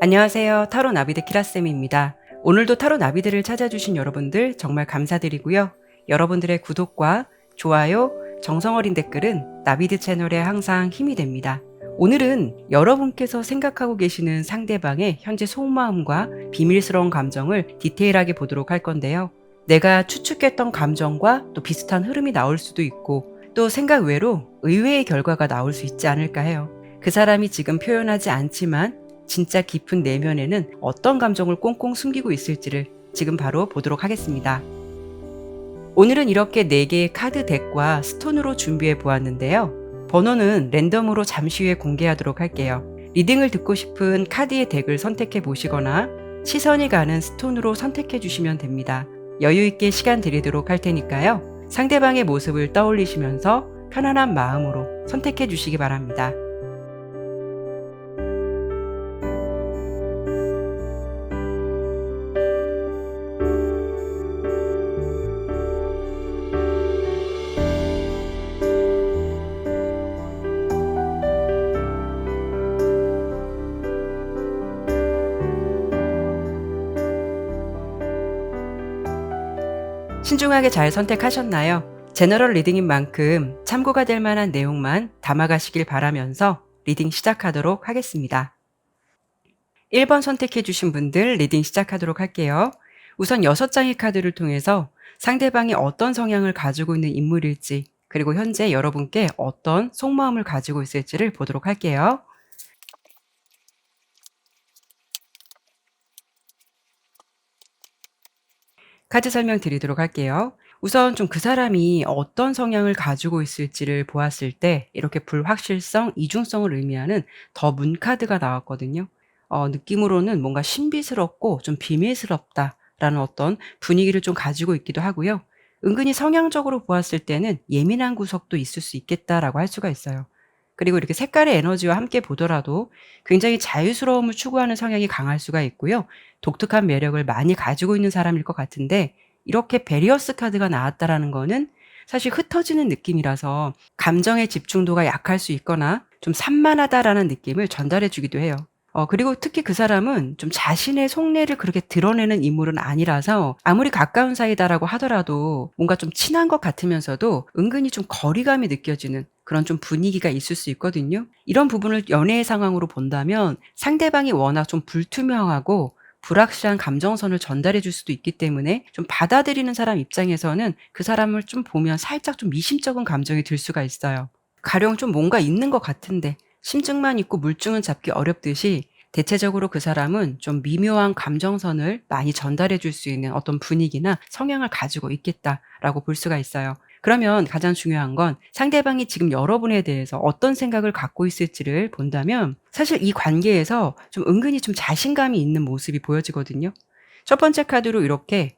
안녕하세요. 타로 나비드 키라쌤입니다. 오늘도 타로 나비드를 찾아주신 여러분들 정말 감사드리고요. 여러분들의 구독과 좋아요, 정성어린 댓글은 나비드 채널에 항상 힘이 됩니다. 오늘은 여러분께서 생각하고 계시는 상대방의 현재 속마음과 비밀스러운 감정을 디테일하게 보도록 할 건데요. 내가 추측했던 감정과 또 비슷한 흐름이 나올 수도 있고 또 생각 외로 의외의 결과가 나올 수 있지 않을까 해요. 그 사람이 지금 표현하지 않지만 진짜 깊은 내면에는 어떤 감정을 꽁꽁 숨기고 있을지를 지금 바로 보도록 하겠습니다. 오늘은 이렇게 4개의 카드 덱과 스톤으로 준비해 보았는데요. 번호는 랜덤으로 잠시 후에 공개하도록 할게요. 리딩을 듣고 싶은 카드의 덱을 선택해 보시거나 시선이 가는 스톤으로 선택해 주시면 됩니다. 여유 있게 시간 드리도록 할 테니까요. 상대방의 모습을 떠올리시면서 편안한 마음으로 선택해 주시기 바랍니다. 신중하게 잘 선택하셨나요? 제너럴 리딩인 만큼 참고가 될 만한 내용만 담아가시길 바라면서 리딩 시작하도록 하겠습니다. 1번 선택해주신 분들 리딩 시작하도록 할게요. 우선 6장의 카드를 통해서 상대방이 어떤 성향을 가지고 있는 인물일지 그리고 현재 여러분께 어떤 속마음을 가지고 있을지를 보도록 할게요. 카드 설명 드리도록 할게요. 우선 좀 그 사람이 어떤 성향을 가지고 있을지를 보았을 때 이렇게 불확실성, 이중성을 의미하는 더 문 카드가 나왔거든요. 느낌으로는 뭔가 신비스럽고 좀 비밀스럽다라는 어떤 분위기를 좀 가지고 있기도 하고요. 은근히 성향적으로 보았을 때는 예민한 구석도 있을 수 있겠다라고 할 수가 있어요. 그리고 이렇게 색깔의 에너지와 함께 보더라도 굉장히 자유스러움을 추구하는 성향이 강할 수가 있고요. 독특한 매력을 많이 가지고 있는 사람일 것 같은데 이렇게 베리어스 카드가 나왔다라는 거는 사실 흩어지는 느낌이라서 감정의 집중도가 약할 수 있거나 좀 산만하다라는 느낌을 전달해 주기도 해요. 그리고 특히 그 사람은 좀 자신의 속내를 그렇게 드러내는 인물은 아니라서 아무리 가까운 사이다라고 하더라도 뭔가 좀 친한 것 같으면서도 은근히 좀 거리감이 느껴지는 그런 좀 분위기가 있을 수 있거든요. 이런 부분을 연애의 상황으로 본다면 상대방이 워낙 좀 불투명하고 불확실한 감정선을 전달해 줄 수도 있기 때문에 좀 받아들이는 사람 입장에서는 그 사람을 좀 보면 살짝 좀 미심쩍은 감정이 들 수가 있어요. 가령 좀 뭔가 있는 것 같은데 심증만 있고 물증은 잡기 어렵듯이 대체적으로 그 사람은 좀 미묘한 감정선을 많이 전달해 줄 수 있는 어떤 분위기나 성향을 가지고 있겠다라고 볼 수가 있어요. 그러면 가장 중요한 건 상대방이 지금 여러분에 대해서 어떤 생각을 갖고 있을지를 본다면 사실 이 관계에서 좀 은근히 좀 자신감이 있는 모습이 보여지거든요. 첫 번째 카드로 이렇게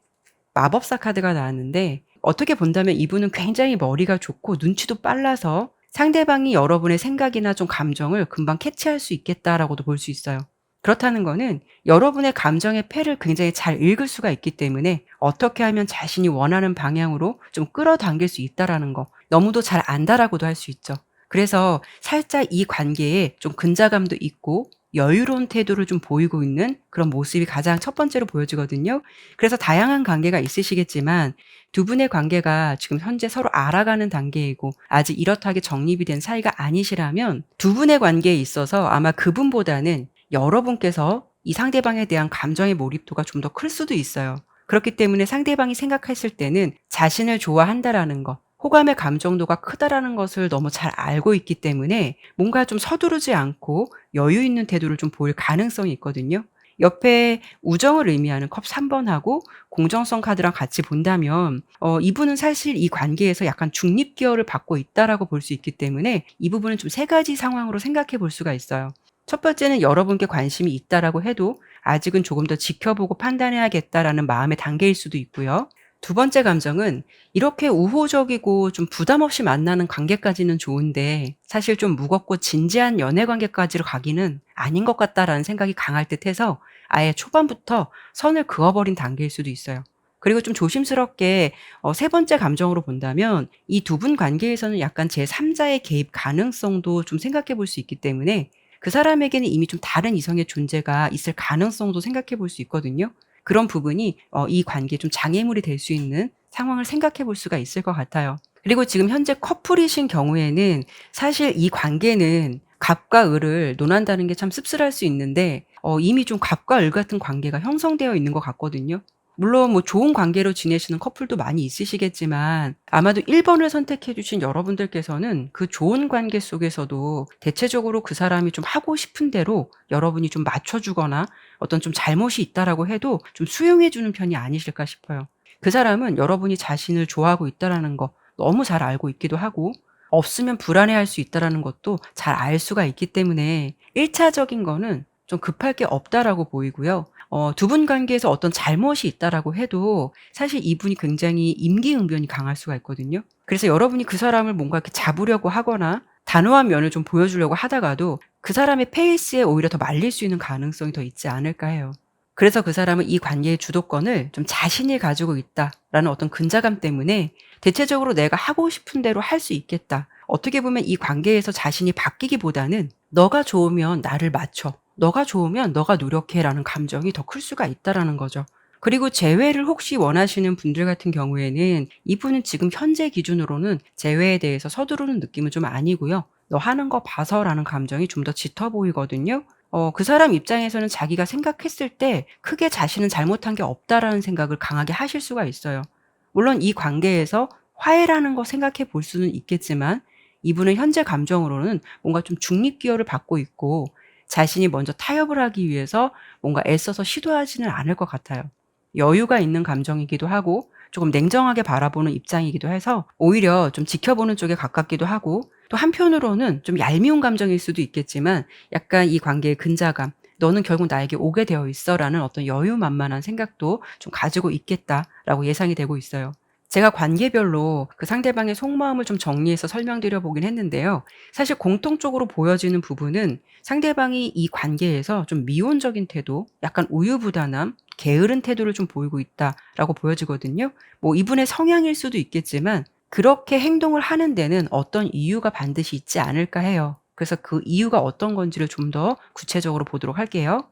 마법사 카드가 나왔는데 어떻게 본다면 이분은 굉장히 머리가 좋고 눈치도 빨라서 상대방이 여러분의 생각이나 좀 감정을 금방 캐치할 수 있겠다라고도 볼 수 있어요. 그렇다는 거는 여러분의 감정의 패를 굉장히 잘 읽을 수가 있기 때문에 어떻게 하면 자신이 원하는 방향으로 좀 끌어당길 수 있다라는 거 너무도 잘 안다라고도 할 수 있죠. 그래서 살짝 이 관계에 좀 근자감도 있고 여유로운 태도를 좀 보이고 있는 그런 모습이 가장 첫 번째로 보여지거든요. 그래서 다양한 관계가 있으시겠지만 두 분의 관계가 지금 현재 서로 알아가는 단계이고 아직 이렇다하게 정립이 된 사이가 아니시라면 두 분의 관계에 있어서 아마 그분보다는 여러분께서 이 상대방에 대한 감정의 몰입도가 좀 더 클 수도 있어요. 그렇기 때문에 상대방이 생각했을 때는 자신을 좋아한다라는 것, 호감의 감정도가 크다라는 것을 너무 잘 알고 있기 때문에 뭔가 좀 서두르지 않고 여유 있는 태도를 좀 보일 가능성이 있거든요. 옆에 우정을 의미하는 컵 3번하고 공정성 카드랑 같이 본다면 이분은 사실 이 관계에서 약간 중립 기여를 받고 있다라고 볼 수 있기 때문에 이 부분은 좀 3가지 상황으로 생각해 볼 수가 있어요. 첫 번째는 여러분께 관심이 있다라고 해도 아직은 조금 더 지켜보고 판단해야겠다라는 마음의 단계일 수도 있고요. 두 번째 감정은 이렇게 우호적이고 좀 부담 없이 만나는 관계까지는 좋은데 사실 좀 무겁고 진지한 연애 관계까지로 가기는 아닌 것 같다라는 생각이 강할 듯해서 아예 초반부터 선을 그어버린 단계일 수도 있어요. 그리고 좀 조심스럽게 세 번째 감정으로 본다면 이 두 분 관계에서는 약간 제3자의 개입 가능성도 좀 생각해 볼 수 있기 때문에 그 사람에게는 이미 좀 다른 이성의 존재가 있을 가능성도 생각해 볼 수 있거든요. 그런 부분이 이 관계에 좀 장애물이 될 수 있는 상황을 생각해 볼 수가 있을 것 같아요. 그리고 지금 현재 커플이신 경우에는 사실 이 관계는 갑과 을을 논한다는 게 참 씁쓸할 수 있는데 이미 좀 갑과 을 같은 관계가 형성되어 있는 것 같거든요. 물론 뭐 좋은 관계로 지내시는 커플도 많이 있으시겠지만 아마도 1 번을 선택해 주신 여러분들께서는 그 좋은 관계 속에서도 대체적으로 그 사람이 좀 하고 싶은 대로 여러분이 좀 맞춰 주거나 어떤 좀 잘못이 있다라고 해도 좀 수용해 주는 편이 아니실까 싶어요. 그 사람은 여러분이 자신을 좋아하고 있다라는 거 너무 잘 알고 있기도 하고 없으면 불안해할 수 있다라는 것도 잘 알 수가 있기 때문에 1 차적인 거는 좀 급할 게 없다라고 보이고요. 두 분 관계에서 어떤 잘못이 있다라고 해도 사실 이분이 굉장히 임기응변이 강할 수가 있거든요. 그래서 여러분이 그 사람을 뭔가 이렇게 잡으려고 하거나 단호한 면을 좀 보여주려고 하다가도 그 사람의 페이스에 오히려 더 말릴 수 있는 가능성이 더 있지 않을까 해요. 그래서 그 사람은 이 관계의 주도권을 좀 자신이 가지고 있다라는 어떤 근자감 때문에 대체적으로 '내가 하고 싶은 대로 할 수 있겠다.' 어떻게 보면 이 관계에서 자신이 바뀌기보다는 '너가 좋으면 나를 맞춰. 너가 좋으면 너가 노력해.'라는 감정이 더 클 수가 있다라는 거죠. 그리고 재회를 혹시 원하시는 분들 같은 경우에는 이분은 지금 현재 기준으로는 재회에 대해서 서두르는 느낌은 좀 아니고요. '너 하는 거 봐서.'라는 감정이 좀 더 짙어 보이거든요. 그 사람 입장에서는 자기가 생각했을 때 크게 자신은 잘못한 게 없다라는 생각을 강하게 하실 수가 있어요. 물론 이 관계에서 화해라는 거 생각해 볼 수는 있겠지만 이분은 현재 감정으로는 뭔가 좀 중립 기여를 받고 있고 자신이 먼저 타협을 하기 위해서 뭔가 애써서 시도하지는 않을 것 같아요. 여유가 있는 감정이기도 하고 조금 냉정하게 바라보는 입장이기도 해서 오히려 좀 지켜보는 쪽에 가깝기도 하고 또 한편으로는 좀 얄미운 감정일 수도 있겠지만 약간 이 관계의 근자감 '너는 결국 나에게 오게 되어 있어.'라는 어떤 여유만만한 생각도 좀 가지고 있겠다라고 예상이 되고 있어요. 제가 관계별로 그 상대방의 속마음을 좀 정리해서 설명드려 보긴 했는데요. 사실 공통적으로 보여지는 부분은 상대방이 이 관계에서 좀 미온적인 태도, 약간 우유부단함, 게으른 태도를 좀 보이고 있다라고 보여지거든요. 뭐 이분의 성향일 수도 있겠지만 그렇게 행동을 하는 데는 어떤 이유가 반드시 있지 않을까 해요. 그래서 그 이유가 어떤 건지를 좀 더 구체적으로 보도록 할게요.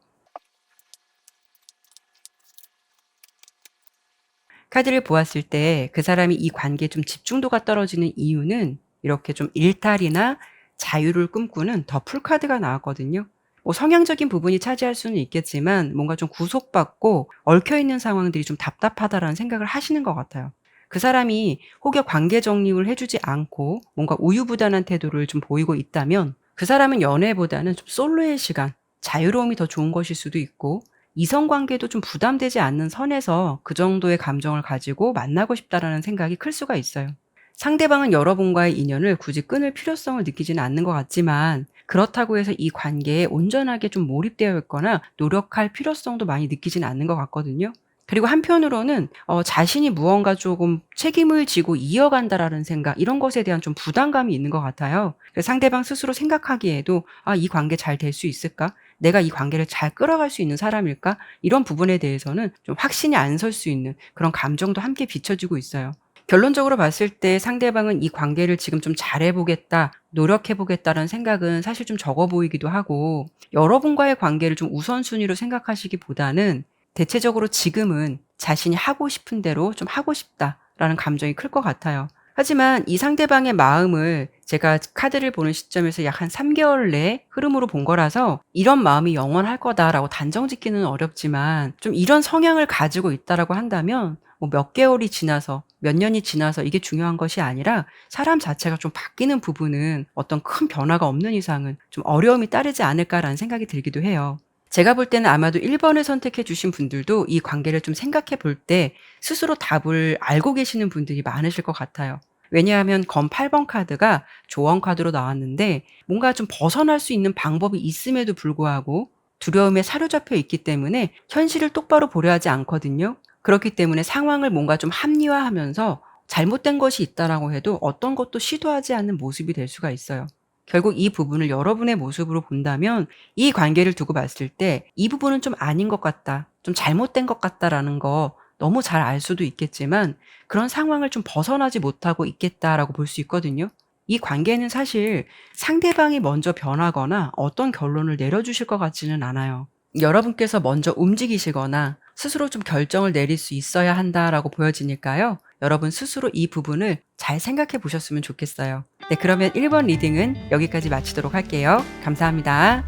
카드를 보았을 때 그 사람이 이 관계에 좀 집중도가 떨어지는 이유는 이렇게 좀 일탈이나 자유를 꿈꾸는 더풀 카드가 나왔거든요. 뭐 성향적인 부분이 차지할 수는 있겠지만 뭔가 좀 구속받고 얽혀 있는 상황들이 좀 답답하다라는 생각을 하시는 것 같아요. 그 사람이 혹여 관계 정립을 해 주지 않고 뭔가 우유부단한 태도를 좀 보이고 있다면 그 사람은 연애보다는 좀 솔로의 시간, 자유로움이 더 좋은 것일 수도 있고 이성 관계도 좀 부담되지 않는 선에서 그 정도의 감정을 가지고 만나고 싶다라는 생각이 클 수가 있어요. 상대방은 여러분과의 인연을 굳이 끊을 필요성을 느끼지는 않는 것 같지만 그렇다고 해서 이 관계에 온전하게 좀 몰입되어 있거나 노력할 필요성도 많이 느끼지는 않는 것 같거든요. 그리고 한편으로는 자신이 무언가 조금 책임을 지고 이어간다라는 생각 이런 것에 대한 좀 부담감이 있는 것 같아요. 그래서 상대방 스스로 생각하기에도 '아 이 관계 잘 될 수 있을까? 내가 이 관계를 잘 끌어갈 수 있는 사람일까?' 이런 부분에 대해서는 좀 확신이 안 설 수 있는 그런 감정도 함께 비춰지고 있어요. 결론적으로 봤을 때 상대방은 '이 관계를 지금 좀 잘해 보겠다. 노력해 보겠다.'라는 생각은 사실 좀 적어 보이기도 하고 여러분과의 관계를 좀 우선순위로 생각하시기보다는 대체적으로 지금은 자신이 하고 싶은 대로 좀 하고 싶다라는 감정이 클 것 같아요. 하지만 이 상대방의 마음을 제가 카드를 보는 시점에서 약 한 3 개월 내 흐름으로 본 거라서 '이런 마음이 영원할 거다.'라고 단정 짓기는 어렵지만 좀 이런 성향을 가지고 있다라고 한다면 뭐 몇 개월이 지나서 몇 년이 지나서 이게 중요한 것이 아니라 사람 자체가 좀 바뀌는 부분은 어떤 큰 변화가 없는 이상은 좀 어려움이 따르지 않을까라는 생각이 들기도 해요. 제가 볼 때는 아마도 1 번을 선택해 주신 분들도 이 관계를 좀 생각해 볼 때 스스로 답을 알고 계시는 분들이 많으실 것 같아요. 왜냐하면 검 8번 카드가 조언 카드로 나왔는데 뭔가 좀 벗어날 수 있는 방법이 있음에도 불구하고 두려움에 사로잡혀 있기 때문에 현실을 똑바로 보려 하지 않거든요. 그렇기 때문에 상황을 뭔가 좀 합리화하면서 잘못된 것이 있다라고 해도 어떤 것도 시도하지 않는 모습이 될 수가 있어요. 결국 이 부분을 여러분의 모습으로 본다면 이 관계를 두고 봤을 때 '이 부분은 좀 아닌 것 같다. 좀 잘못된 것 같다.'라는 거 너무 잘 알 수도 있겠지만 그런 상황을 좀 벗어나지 못하고 있겠다라고 볼 수 있거든요. 이 관계는 사실 상대방이 먼저 변하거나 어떤 결론을 내려주실 것 같지는 않아요. 여러분께서 먼저 움직이시거나 스스로 좀 결정을 내릴 수 있어야 한다라고 보여지니까요. 여러분 스스로 이 부분을 잘 생각해 보셨으면 좋겠어요. 네, 그러면 1번 리딩은 여기까지 마치도록 할게요. 감사합니다.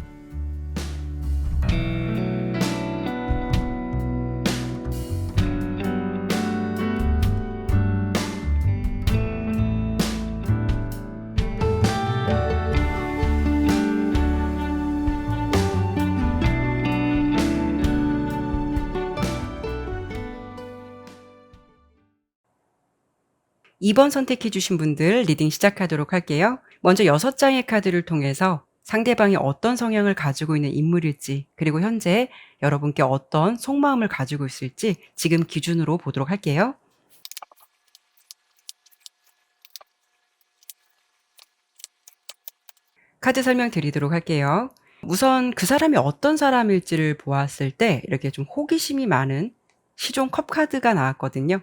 (2번) 선택해 주신 분들 리딩 시작하도록 할게요. 먼저 6장의 카드를 통해서 상대방이 어떤 성향을 가지고 있는 인물일지, 그리고 현재 여러분께 어떤 속마음을 가지고 있을지 지금 기준으로 보도록 할게요. 카드 설명드리도록 할게요. 우선 그 사람이 어떤 사람일지를 보았을 때 이렇게 좀 호기심이 많은 시종 컵 카드가 나왔거든요.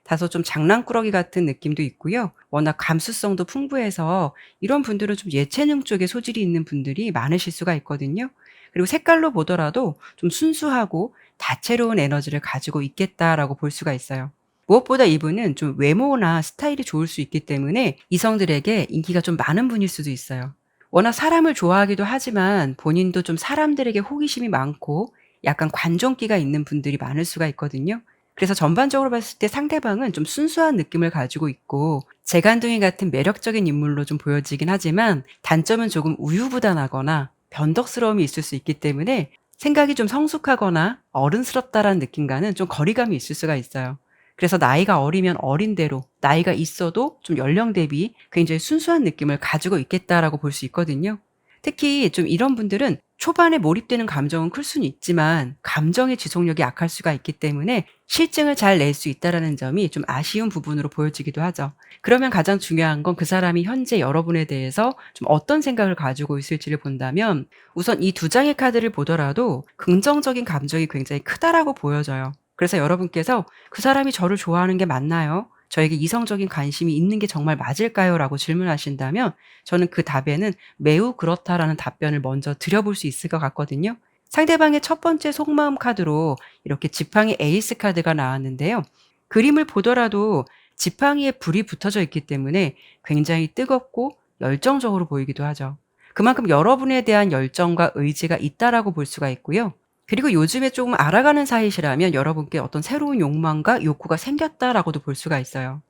다소 좀 장난꾸러기 같은 느낌도 있고요. 워낙 감수성도 풍부해서 이런 분들은 좀 예체능 쪽에 소질이 있는 분들이 많으실 수가 있거든요. 그리고 색깔로 보더라도 좀 순수하고 다채로운 에너지를 가지고 있겠다라고 볼 수가 있어요. 무엇보다 이분은 좀 외모나 스타일이 좋을 수 있기 때문에 이성들에게 인기가 좀 많은 분일 수도 있어요. 워낙 사람을 좋아하기도 하지만 본인도 좀 사람들에게 호기심이 많고 약간 관종기가 있는 분들이 많을 수가 있거든요. 그래서 전반적으로 봤을 때 상대방은 좀 순수한 느낌을 가지고 있고 재간둥이 같은 매력적인 인물로 좀 보여지긴 하지만 단점은 조금 우유부단하거나 변덕스러움이 있을 수 있기 때문에 생각이 좀 성숙하거나 어른스럽다라는 느낌과는 좀 거리감이 있을 수가 있어요. 그래서 나이가 어리면 어린 대로 나이가 있어도 좀 연령 대비 굉장히 순수한 느낌을 가지고 있겠다라고 볼 수 있거든요. 특히 좀 이런 분들은 초반에 몰입되는 감정은 클 수는 있지만 감정의 지속력이 약할 수가 있기 때문에 실증을 잘 낼 수 있다라는 점이 좀 아쉬운 부분으로 보여지기도 하죠. 그러면 가장 중요한 건 그 사람이 현재 여러분에 대해서 좀 어떤 생각을 가지고 있을지를 본다면 우선 이 두 장의 카드를 보더라도 긍정적인 감정이 굉장히 크다라고 보여져요. 그래서 여러분께서 "그 사람이 저를 좋아하는 게 맞나요? 저에게 이성적인 관심이 있는 게 정말 맞을까요?" 라고 질문하신다면 저는 그 답에는 "매우 그렇다."라는 답변을 먼저 드려볼 수 있을 것 같거든요. 상대방의 첫 번째 속마음 카드로 이렇게 지팡이 에이스 카드가 나왔는데요. 그림을 보더라도 지팡이에 불이 붙어져 있기 때문에 굉장히 뜨겁고 열정적으로 보이기도 하죠. 그만큼 여러분에 대한 열정과 의지가 있다라고 볼 수가 있고요. 그리고 요즘에 조금 알아가는 사이시라면 여러분께 어떤 새로운 욕망과 욕구가 생겼다라고도 볼 수가 있어요.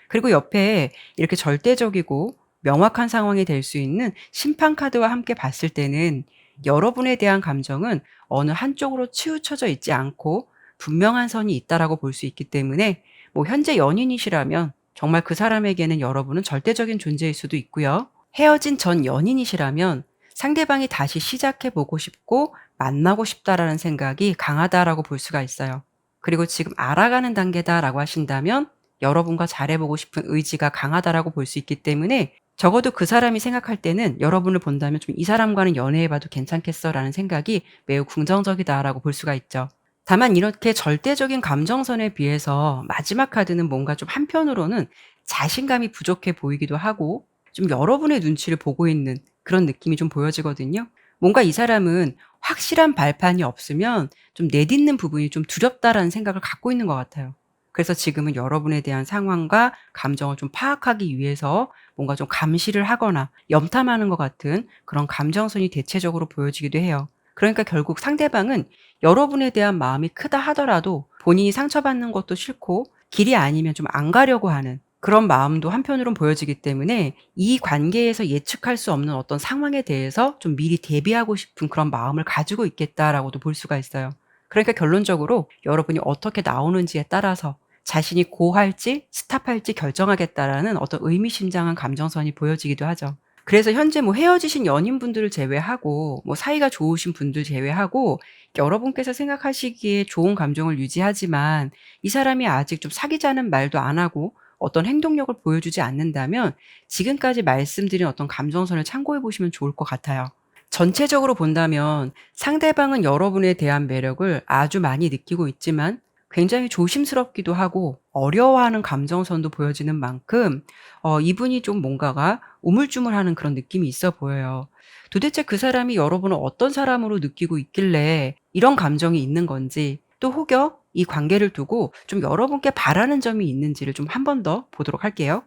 그리고 옆에 이렇게 절대적이고 명확한 상황이 될 수 있는 심판 카드와 함께 봤을 때는 여러분에 대한 감정은 어느 한쪽으로 치우쳐져 있지 않고 분명한 선이 있다라고 볼 수 있기 때문에 뭐 현재 연인이시라면 정말 그 사람에게는 여러분은 절대적인 존재일 수도 있고요. 헤어진 전 연인이시라면 상대방이 다시 시작해 보고 싶고 만나고 싶다라는 생각이 강하다라고 볼 수가 있어요. 그리고 지금 알아가는 단계다라고 하신다면 여러분과 잘해보고 싶은 의지가 강하다라고 볼 수 있기 때문에 적어도 그 사람이 생각할 때는 여러분을 본다면 좀 '이 사람과는 연애해봐도 괜찮겠어.'라는 생각이 매우 긍정적이다라고 볼 수가 있죠. 다만 이렇게 절대적인 감정선에 비해서 마지막 카드는 뭔가 좀 한편으로는 자신감이 부족해 보이기도 하고 좀 여러분의 눈치를 보고 있는 그런 느낌이 좀 보여지거든요. 뭔가 이 사람은 확실한 발판이 없으면 좀 내딛는 부분이 좀 두렵다라는 생각을 갖고 있는 것 같아요. 그래서 지금은 여러분에 대한 상황과 감정을 좀 파악하기 위해서 뭔가 좀 감시를 하거나 염탐하는 것 같은 그런 감정선이 대체적으로 보여지기도 해요. 그러니까 결국 상대방은 여러분에 대한 마음이 크다 하더라도 본인이 상처받는 것도 싫고 길이 아니면 좀 안 가려고 하는 그런 마음도 한편으론 보여지기 때문에 이 관계에서 예측할 수 없는 어떤 상황에 대해서 좀 미리 대비하고 싶은 그런 마음을 가지고 있겠다라고도 볼 수가 있어요. 그러니까 결론적으로 여러분이 어떻게 나오는지에 따라서 자신이 고할지 스탑할지 결정하겠다라는 어떤 의미심장한 감정선이 보여지기도 하죠. 그래서 현재 뭐 헤어지신 연인분들을 제외하고 뭐 사이가 좋으신 분들 제외하고 여러분께서 생각하시기에 좋은 감정을 유지하지만 이 사람이 아직 좀 사귀자는 말도 안 하고 어떤 행동력을 보여주지 않는다면 지금까지 말씀드린 어떤 감정선을 참고해 보시면 좋을 것 같아요. 전체적으로 본다면 상대방은 여러분에 대한 매력을 아주 많이 느끼고 있지만 굉장히 조심스럽기도 하고 어려워하는 감정선도 보여지는 만큼 이분이 좀 뭔가가 우물쭈물하는 그런 느낌이 있어 보여요. 도대체 그 사람이 여러분을 어떤 사람으로 느끼고 있길래 이런 감정이 있는 건지, 또 혹여 이 관계를 두고 좀 여러분께 바라는 점이 있는지를 좀 한 번 더 보도록 할게요.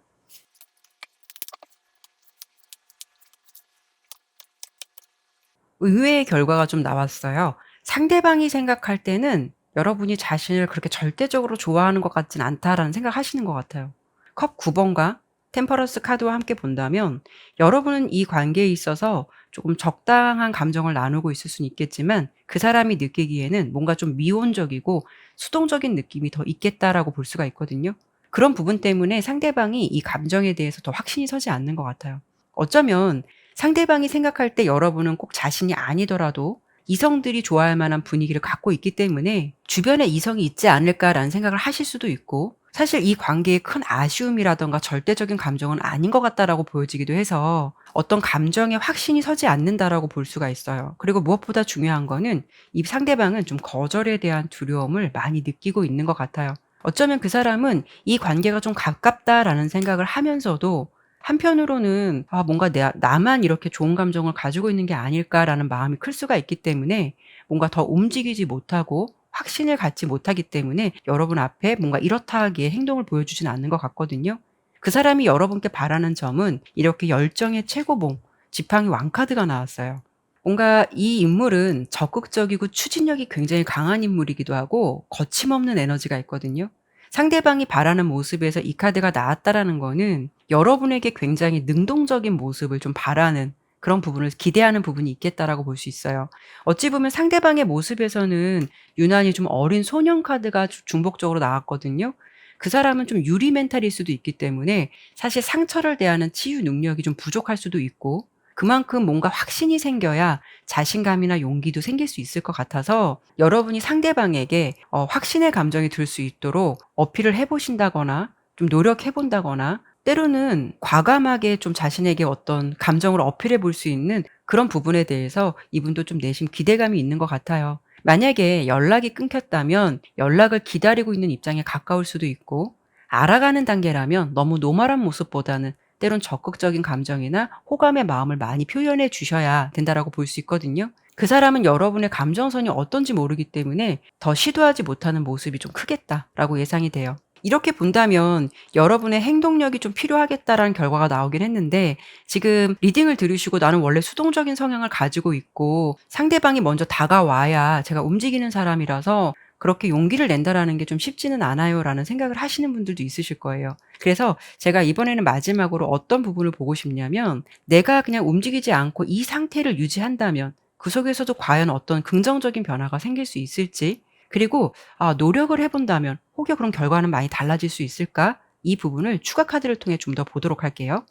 의외의 결과가 좀 나왔어요. 상대방이 생각할 때는 여러분이 자신을 그렇게 절대적으로 좋아하는 것 같진 않다라는 생각하시는 것 같아요. 컵 9번과 템퍼런스 카드와 함께 본다면 여러분은 이 관계에 있어서 조금 적당한 감정을 나누고 있을 수는 있겠지만 그 사람이 느끼기에는 뭔가 좀 미온적이고 수동적인 느낌이 더 있겠다라고 볼 수가 있거든요. 그런 부분 때문에 상대방이 이 감정에 대해서 더 확신이 서지 않는 것 같아요. 어쩌면 상대방이 생각할 때 여러분은 꼭 자신이 아니더라도 이성들이 좋아할 만한 분위기를 갖고 있기 때문에 주변에 이성이 있지 않을까라는 생각을 하실 수도 있고, 사실 이 관계의 큰 아쉬움이라던가 절대적인 감정은 아닌 것 같다라고 보여지기도 해서 어떤 감정에 확신이 서지 않는다라고 볼 수가 있어요. 그리고 무엇보다 중요한 거는 이 상대방은 좀 거절에 대한 두려움을 많이 느끼고 있는 것 같아요. 어쩌면 그 사람은 이 관계가 좀 가깝다라는 생각을 하면서도 한편으로는 '아 뭔가 내 나만 이렇게 좋은 감정을 가지고 있는 게 아닐까.'라는 마음이 클 수가 있기 때문에 뭔가 더 움직이지 못하고 확신을 갖지 못하기 때문에 여러분 앞에 뭔가 이렇다 하기에 행동을 보여주진 않는 것 같거든요. 그 사람이 여러분께 바라는 점은 이렇게 열정의 최고봉, 지팡이 왕카드가 나왔어요. 뭔가 이 인물은 적극적이고 추진력이 굉장히 강한 인물이기도 하고 거침없는 에너지가 있거든요. 상대방이 바라는 모습에서 이 카드가 나왔다라는 거는 여러분에게 굉장히 능동적인 모습을 좀 바라는 그런 부분을 기대하는 부분이 있겠다라고 볼 수 있어요. 어찌 보면 상대방의 모습에서는 유난히 좀 어린 소년 카드가 중복적으로 나왔거든요. 그 사람은 좀 유리 멘탈일 수도 있기 때문에 사실 상처를 대하는 치유 능력이 좀 부족할 수도 있고, 그만큼 뭔가 확신이 생겨야 자신감이나 용기도 생길 수 있을 것 같아서 여러분이 상대방에게 확신의 감정이 들 수 있도록 어필을 해 보신다거나 좀 노력해 본다거나, 때로는 과감하게 좀 자신에게 어떤 감정을 어필해 볼 수 있는 그런 부분에 대해서 이분도 좀 내심 기대감이 있는 것 같아요. 만약에 연락이 끊겼다면 연락을 기다리고 있는 입장에 가까울 수도 있고, 알아가는 단계라면 너무 노멀한 모습보다는 때론 적극적인 감정이나 호감의 마음을 많이 표현해 주셔야 된다라고 볼 수 있거든요. 그 사람은 여러분의 감정선이 어떤지 모르기 때문에 더 시도하지 못하는 모습이 좀 크겠다라고 예상이 돼요. 이렇게 본다면 여러분의 행동력이 좀 필요하겠다라는 결과가 나오긴 했는데, 지금 리딩을 들으시고 '나는 원래 수동적인 성향을 가지고 있고 상대방이 먼저 다가와야 제가 움직이는 사람이라서 그렇게 용기를 낸다라는 게 좀 쉽지는 않아요.'라는 생각을 하시는 분들도 있으실 거예요. 그래서 제가 이번에는 마지막으로 어떤 부분을 보고 싶냐면, 내가 그냥 움직이지 않고 이 상태를 유지한다면 그 속에서도 과연 어떤 긍정적인 변화가 생길 수 있을지, 그리고 노력을 해 본다면 혹여 그런 결과는 많이 달라질 수 있을까? 이 부분을 추가 카드를 통해 좀 더 보도록 할게요.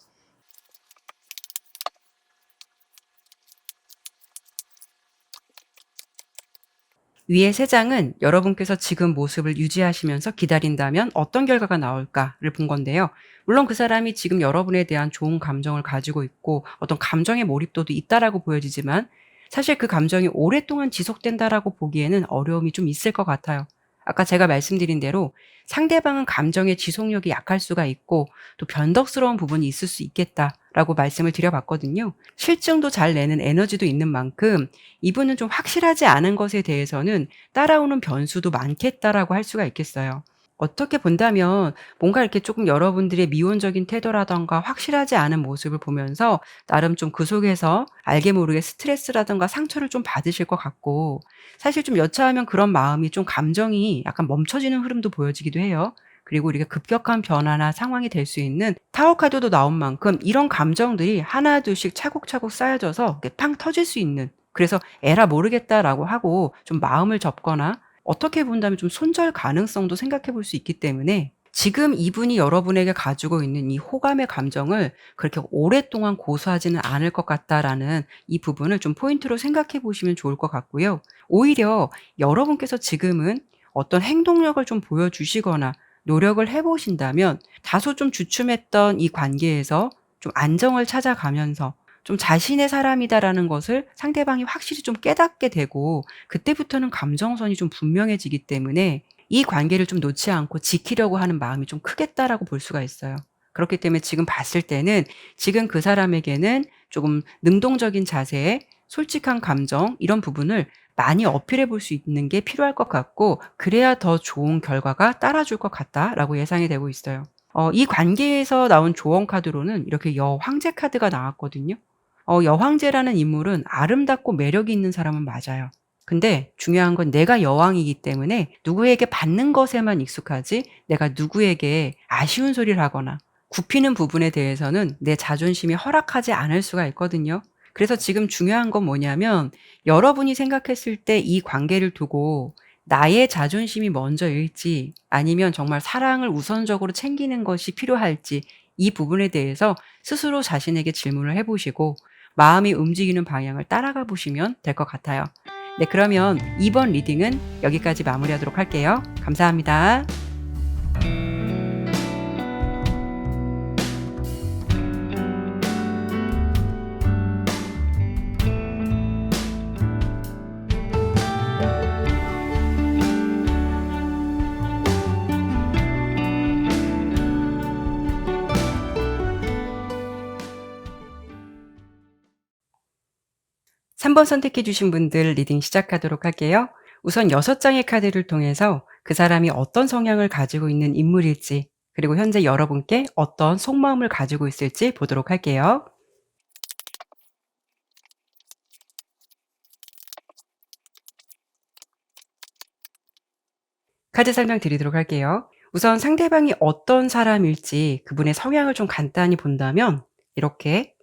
위의 세 장은 여러분께서 지금 모습을 유지하시면서 기다린다면 어떤 결과가 나올까를 본 건데요. 물론 그 사람이 지금 여러분에 대한 좋은 감정을 가지고 있고 어떤 감정의 몰입도도 있다라고 보여지지만, 사실 그 감정이 오랫동안 지속된다라고 보기에는 어려움이 좀 있을 것 같아요. 아까 제가 말씀드린 대로 상대방은 감정의 지속력이 약할 수가 있고 또 변덕스러운 부분이 있을 수 있겠다라고 말씀을 드려봤거든요. 실증도 잘 내는 에너지도 있는 만큼 이분은 좀 확실하지 않은 것에 대해서는 따라오는 변수도 많겠다라고 할 수가 있겠어요. 어떻게 본다면 뭔가 이렇게 조금 여러분들의 미온적인 태도라든가 확실하지 않은 모습을 보면서 나름 좀 그 속에서 알게 모르게 스트레스라든가 상처를 좀 받으실 것 같고, 사실 좀 여차하면 그런 마음이 좀 감정이 약간 멈춰지는 흐름도 보여지기도 해요. 그리고 우리가 급격한 변화나 상황이 될 수 있는 타워 카드도 나온 만큼 이런 감정들이 하나둘씩 차곡차곡 쌓여져서 이렇게 팡 터질 수 있는, 그래서 '에라 모르겠다.'라고 하고 좀 마음을 접거나 어떻게 본다면 좀 손절 가능성도 생각해 볼 수 있기 때문에, 지금 이분이 여러분에게 가지고 있는 이 호감의 감정을 그렇게 오랫동안 고수하지는 않을 것 같다라는 이 부분을 좀 포인트로 생각해 보시면 좋을 것 같고요. 오히려 여러분께서 지금은 어떤 행동력을 좀 보여주시거나 노력을 해 보신다면 다소 좀 주춤했던 이 관계에서 좀 안정을 찾아가면서 좀 자신의 사람이다라는 것을 상대방이 확실히 좀 깨닫게 되고, 그때부터는 감정선이 좀 분명해지기 때문에 이 관계를 좀 놓지 않고 지키려고 하는 마음이 좀 크겠다라고 볼 수가 있어요. 그렇기 때문에 지금 봤을 때는 지금 그 사람에게는 조금 능동적인 자세, 솔직한 감정 이런 부분을 많이 어필해 볼 수 있는 게 필요할 것 같고, 그래야 더 좋은 결과가 따라줄 것 같다라고 예상이 되고 있어요. 이 관계에서 나온 조언 카드로는 이렇게 여황제 카드가 나왔거든요. 여황제라는 인물은 아름답고 매력이 있는 사람은 맞아요. 근데 중요한 건 내가 여왕이기 때문에 누구에게 받는 것에만 익숙하지, 내가 누구에게 아쉬운 소리를 하거나 굽히는 부분에 대해서는 내 자존심이 허락하지 않을 수가 있거든요. 그래서 지금 중요한 건 뭐냐면, 여러분이 생각했을 때 이 관계를 두고 나의 자존심이 먼저일지 아니면 정말 사랑을 우선적으로 챙기는 것이 필요할지, 이 부분에 대해서 스스로 자신에게 질문을 해보시고 마음이 움직이는 방향을 따라가 보시면 될 것 같아요. 네, 그러면 이번 리딩은 여기까지 마무리하도록 할게요. 감사합니다. 3번 선택해 주신 분들 리딩 시작하도록 할게요. 우선 6장의 카드를 통해서 그 사람이 어떤 성향을 가지고 있는 인물일지, 그리고 현재 여러분께 어떤 속마음을 가지고 있을지 보도록 할게요. 카드 설명 드리도록 할게요. 우선 상대방이 어떤 사람일지 그분의 성향을 좀 간단히 본다면 이렇게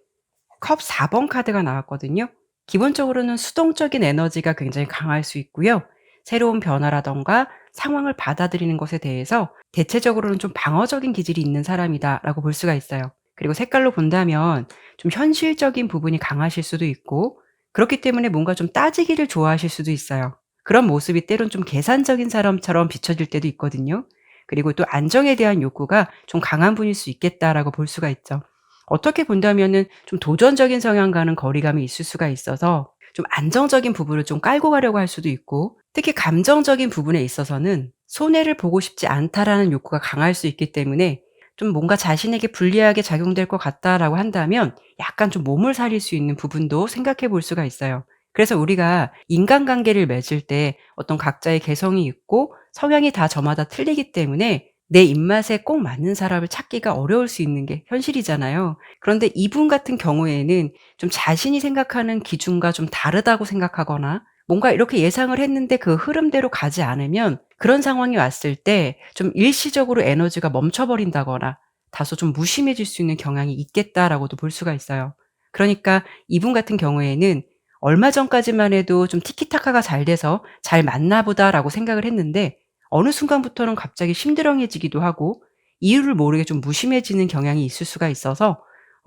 컵 4번 카드가 나왔거든요. 기본적으로는 수동적인 에너지가 굉장히 강할 수 있고요. 새로운 변화라던가 상황을 받아들이는 것에 대해서 대체적으로는 좀 방어적인 기질이 있는 사람이다라고 볼 수가 있어요. 그리고 색깔로 본다면 좀 현실적인 부분이 강하실 수도 있고, 그렇기 때문에 뭔가 좀 따지기를 좋아하실 수도 있어요. 그런 모습이 때론 좀 계산적인 사람처럼 비춰질 때도 있거든요. 그리고 또 안정에 대한 욕구가 좀 강한 분일 수 있겠다라고 볼 수가 있죠. 어떻게 본다면은 좀 도전적인 성향과는 거리감이 있을 수가 있어서 좀 안정적인 부분을 좀 깔고 가려고 할 수도 있고, 특히 감정적인 부분에 있어서는 '손해를 보고 싶지 않다.'라는 욕구가 강할 수 있기 때문에 좀 뭔가 자신에게 불리하게 작용될 것 같다라고 한다면 약간 좀 몸을 사릴 수 있는 부분도 생각해 볼 수가 있어요. 그래서 우리가 인간관계를 맺을 때 어떤 각자의 개성이 있고 성향이 다 저마다 틀리기 때문에 내 입맛에 꼭 맞는 사람을 찾기가 어려울 수 있는 게 현실이잖아요. 그런데 이분 같은 경우에는 좀 자신이 생각하는 기준과 좀 다르다고 생각하거나 뭔가 이렇게 예상을 했는데 그 흐름대로 가지 않으면 그런 상황이 왔을 때 좀 일시적으로 에너지가 멈춰버린다거나 다소 좀 무심해질 수 있는 경향이 있겠다라고도 볼 수가 있어요. 그러니까 이분 같은 경우에는 얼마 전까지만 해도 좀 티키타카가 잘 돼서 '잘 맞나 보다.'라고 생각을 했는데 어느 순간부터는 갑자기 심드렁해지기도 하고 이유를 모르게 좀 무심해지는 경향이 있을 수가 있어서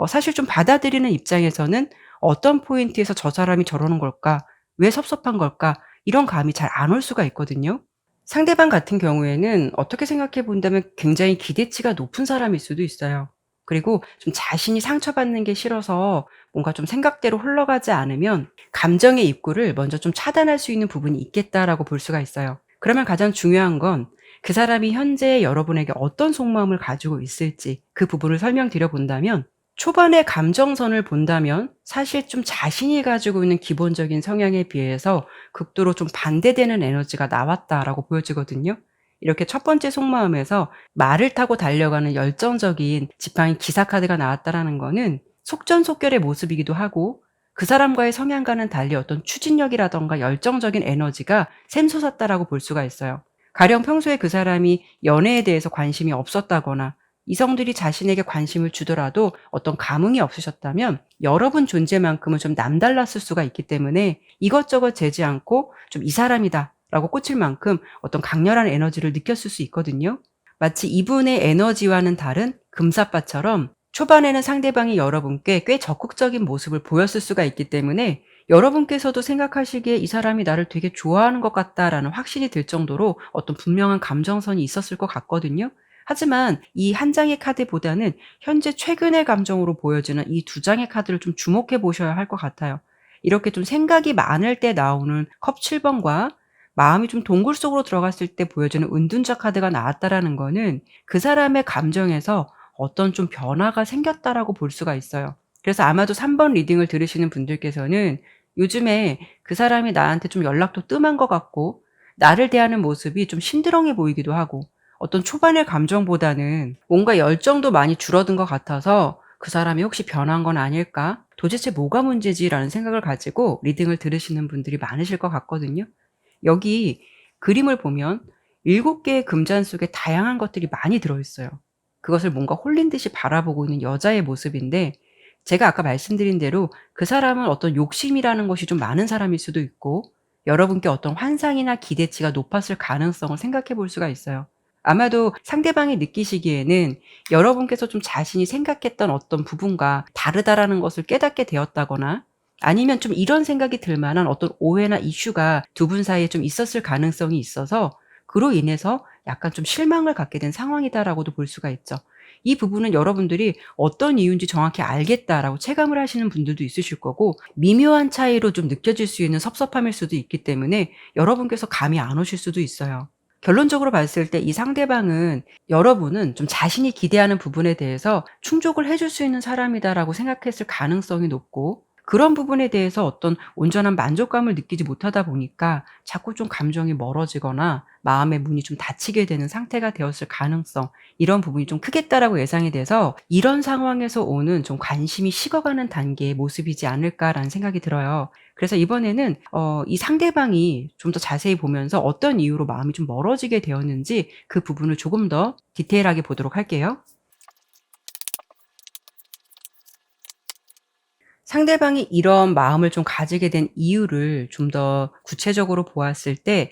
사실 좀 받아들이는 입장에서는 '어떤 포인트에서 저 사람이 저러는 걸까? 왜 섭섭한 걸까?' 이런 감이 잘 안 올 수가 있거든요. 상대방 같은 경우에는 어떻게 생각해 본다면 굉장히 기대치가 높은 사람일 수도 있어요. 그리고 좀 자신이 상처받는 게 싫어서 뭔가 좀 생각대로 흘러가지 않으면 감정의 입구를 먼저 좀 차단할 수 있는 부분이 있겠다라고 볼 수가 있어요. 그러면 가장 중요한 건 그 사람이 현재 여러분에게 어떤 속마음을 가지고 있을지 그 부분을 설명드려 본다면, 초반에 감정선을 본다면 사실 좀 자신이 가지고 있는 기본적인 성향에 비해서 극도로 좀 반대되는 에너지가 나왔다라고 보여지거든요. 이렇게 첫 번째 속마음에서 말을 타고 달려가는 열정적인 지팡이 기사 카드가 나왔다라는 거는 속전속결의 모습이기도 하고, 그 사람과의 성향과는 달리 어떤 추진력이라든가 열정적인 에너지가 샘솟았다라고 볼 수가 있어요. 가령 평소에 그 사람이 연애에 대해서 관심이 없었다거나 이성들이 자신에게 관심을 주더라도 어떤 감흥이 없으셨다면 여러분 존재만큼은 좀 남달랐을 수가 있기 때문에 이것저것 재지 않고 좀 '이 사람이다.'라고 꽂힐 만큼 어떤 강렬한 에너지를 느꼈을 수 있거든요. 마치 이분의 에너지와는 다른 금사빠처럼 초반에는 상대방이 여러분께 꽤 적극적인 모습을 보였을 수가 있기 때문에 여러분께서도 생각하시기에 '이 사람이 나를 되게 좋아하는 것 같다.'라는 확신이 들 정도로 어떤 분명한 감정선이 있었을 것 같거든요. 하지만 이 한 장의 카드보다는 현재 최근의 감정으로 보여지는 이 두 장의 카드를 좀 주목해 보셔야 할 것 같아요. 이렇게 좀 생각이 많을 때 나오는 컵 7 번과 마음이 좀 동굴 속으로 들어갔을 때 보여주는 은둔자 카드가 나왔다라는 거는 그 사람의 감정에서 어떤 좀 변화가 생겼다라고 볼 수가 있어요. 그래서 아마도 3번 리딩을 들으시는 분들께서는 요즘에 그 사람이 나한테 좀 연락도 뜸한 것 같고 나를 대하는 모습이 좀 심드렁해 보이기도 하고 어떤 초반의 감정보다는 뭔가 열정도 많이 줄어든 것 같아서 '그 사람이 혹시 변한 건 아닐까? 도대체 뭐가 문제지?'라는 생각을 가지고 리딩을 들으시는 분들이 많으실 것 같거든요. 여기 그림을 보면 7 개의 금잔 속에 다양한 것들이 많이 들어 있어요. 그것을 뭔가 홀린 듯이 바라보고 있는 여자의 모습인데 제가 아까 말씀드린 대로 그 사람은 어떤 욕심이라는 것이 좀 많은 사람일 수도 있고 여러분께 어떤 환상이나 기대치가 높았을 가능성을 생각해 볼 수가 있어요. 아마도 상대방이 느끼시기에는 여러분께서 좀 자신이 생각했던 어떤 부분과 다르다라는 것을 깨닫게 되었다거나 아니면 좀 이런 생각이 들 만한 어떤 오해나 이슈가 두 분 사이에 좀 있었을 가능성이 있어서 그로 인해서 약간 좀 실망을 갖게 된 상황이다라고도 볼 수가 있죠. 이 부분은 여러분들이 '어떤 이유인지 정확히 알겠다.'라고 체감을 하시는 분들도 있으실 거고 미묘한 차이로 좀 느껴질 수 있는 섭섭함일 수도 있기 때문에 여러분께서 감이 안 오실 수도 있어요. 결론적으로 봤을 때 이 상대방은 여러분은 좀 자신이 기대하는 부분에 대해서 '충족을 해줄 수 있는 사람이다.'라고 생각했을 가능성이 높고 그런 부분에 대해서 어떤 온전한 만족감을 느끼지 못하다 보니까 자꾸 좀 감정이 멀어지거나 마음의 문이 좀 닫히게 되는 상태가 되었을 가능성 이런 부분이 좀 크겠다라고 예상이 돼서 '이런 상황에서 오는 좀 관심이 식어가는 단계의 모습이지 않을까.'라는 생각이 들어요. 그래서 이번에는 이 상대방이 좀 더 자세히 보면서 어떤 이유로 마음이 좀 멀어지게 되었는지 그 부분을 조금 더 디테일하게 보도록 할게요. 상대방이 이런 마음을 좀 가지게 된 이유를 좀 더 구체적으로 보았을 때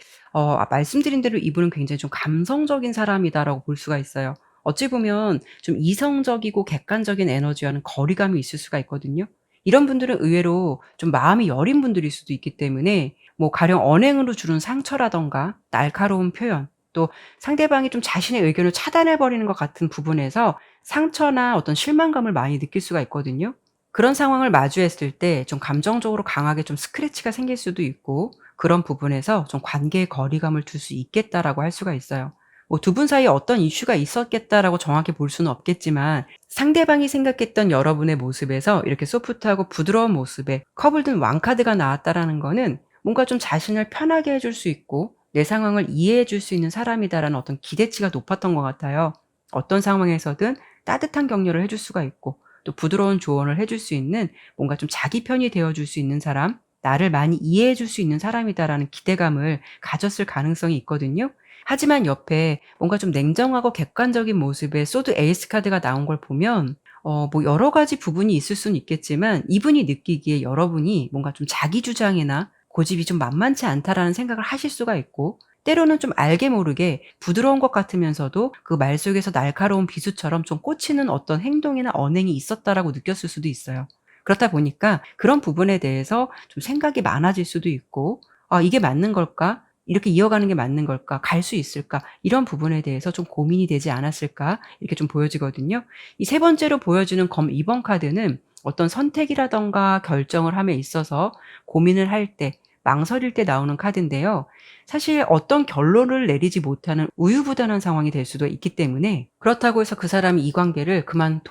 말씀드린 대로 이분은 굉장히 좀 감성적인 사람이다라고 볼 수가 있어요. 어찌 보면 좀 이성적이고 객관적인 에너지와는 거리감이 있을 수가 있거든요. 이런 분들은 의외로 좀 마음이 여린 분들일 수도 있기 때문에 뭐 가령 언행으로 주는 상처라든가 날카로운 표현 또 상대방이 좀 자신의 의견을 차단해 버리는 것 같은 부분에서 상처나 어떤 실망감을 많이 느낄 수가 있거든요. 그런 상황을 마주했을 때 좀 감정적으로 강하게 좀 스크래치가 생길 수도 있고 그런 부분에서 좀 관계에 거리감을 둘 수 있겠다라고 할 수가 있어요. 뭐 두 분 사이에 어떤 이슈가 있었겠다라고 정확히 볼 수는 없겠지만 상대방이 생각했던 여러분의 모습에서 이렇게 소프트하고 부드러운 모습에 컵을 든 왕카드가 나왔다라는 거는 뭔가 좀 자신을 편하게 해줄 수 있고 내 상황을 이해해 줄 수 있는 사람이다라는 어떤 기대치가 높았던 것 같아요. 어떤 상황에서든 따뜻한 격려를 해줄 수가 있고 또 부드러운 조언을 해줄 수 있는 뭔가 좀 자기 편이 되어 줄 수 있는 사람, 나를 많이 이해해 줄 수 있는 사람이다라는 기대감을 가졌을 가능성이 있거든요. 하지만 옆에 뭔가 좀 냉정하고 객관적인 모습의 소드 에이스 카드가 나온 걸 보면 뭐 여러 가지 부분이 있을 수는 있겠지만 이분이 느끼기에 여러분이 뭔가 좀 자기 주장이나 고집이 좀 만만치 않다라는 생각을 하실 수가 있고 때로는 좀 알게 모르게 부드러운 것 같으면서도 그 말 속에서 날카로운 비수처럼 좀 꽂히는 어떤 행동이나 언행이 있었다라고 느꼈을 수도 있어요. 그렇다 보니까 그런 부분에 대해서 좀 생각이 많아질 수도 있고 '아 이게 맞는 걸까? 이렇게 이어가는 게 맞는 걸까? 갈 수 있을까?' 이런 부분에 대해서 좀 고민이 되지 않았을까 이렇게 좀 보여지거든요. 이 세 번째로 보여지는 검 2번 카드는 어떤 선택이라든가 결정을 함에 있어서 고민을 할 때 망설일 때 나오는 카드인데요. 사실 어떤 결론을 내리지 못하는 우유부단한 상황이 될 수도 있기 때문에 그렇다고 해서 그 사람이 '이 관계를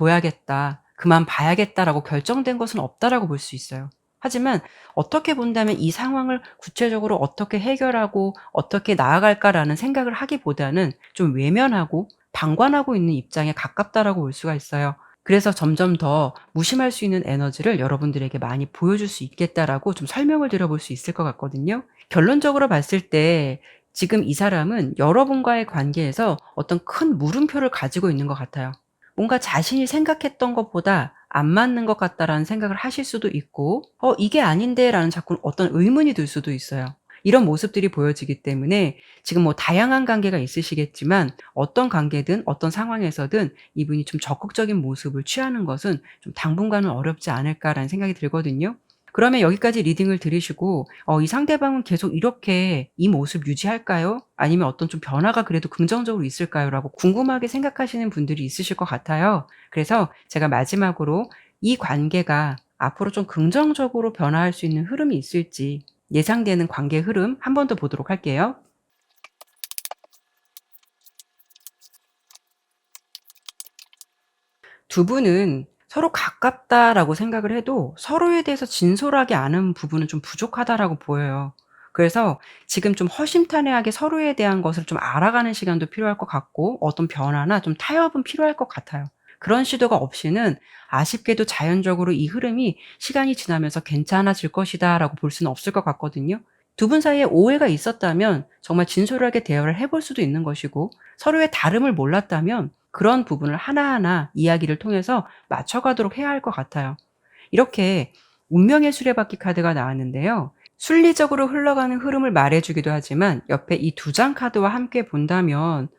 그만둬야겠다. 그만 봐야겠다.'라고 결정된 것은 없다라고 볼 수 있어요. 하지만 어떻게 본다면 '이 상황을 구체적으로 어떻게 해결하고 어떻게 나아갈까.'라는 생각을 하기보다는 좀 외면하고 방관하고 있는 입장에 가깝다라고 볼 수가 있어요. 그래서 점점 더 무심할 수 있는 에너지를 여러분들에게 많이 보여줄 수 있겠다라고 좀 설명을 드려 볼 수 있을 것 같거든요. 결론적으로 봤을 때 지금 이 사람은 여러분과의 관계에서 어떤 큰 물음표를 가지고 있는 것 같아요. 뭔가 자신이 생각했던 것보다 안 맞는 것 같다라는 생각을 하실 수도 있고 '이게 아닌데.'라는 자꾸 어떤 의문이 들 수도 있어요. 이런 모습들이 보여지기 때문에 지금 뭐 다양한 관계가 있으시겠지만 어떤 관계든 어떤 상황에서든 이분이 좀 적극적인 모습을 취하는 것은 좀 '당분간은 어렵지 않을까.'라는 생각이 들거든요. 그러면 여기까지 리딩을 들으시고 '이 상대방은 계속 이렇게 이 모습 유지할까요? 아니면 어떤 좀 변화가 그래도 긍정적으로 있을까요?'라고 궁금하게 생각하시는 분들이 있으실 것 같아요. 그래서 제가 마지막으로 이 관계가 앞으로 좀 긍정적으로 변화할 수 있는 흐름이 있을지 예상되는 관계 흐름 한 번 더 보도록 할게요. 두 분은 서로 가깝다라고 생각을 해도 서로에 대해서 진솔하게 아는 부분은 좀 부족하다라고 보여요. 그래서 지금 좀 허심탄회하게 서로에 대한 것을 좀 알아가는 시간도 필요할 것 같고 어떤 변화나 좀 타협은 필요할 것 같아요. 그런 시도가 없이는 아쉽게도 자연적으로 이 흐름이 시간이 지나면서 괜찮아질 것이다라고 볼 수는 없을 것 같거든요. 두 분 사이에 오해가 있었다면 정말 진솔하게 대화를 해볼 수도 있는 것이고 서로의 다름을 몰랐다면 그런 부분을 하나하나 이야기를 통해서 맞춰가도록 해야 할 것 같아요. 이렇게 운명의 수레바퀴 카드가 나왔는데요. 순리적으로 흘러가는 흐름을 말해주기도 하지만 옆에 이 두 장 카드와 함께 본다면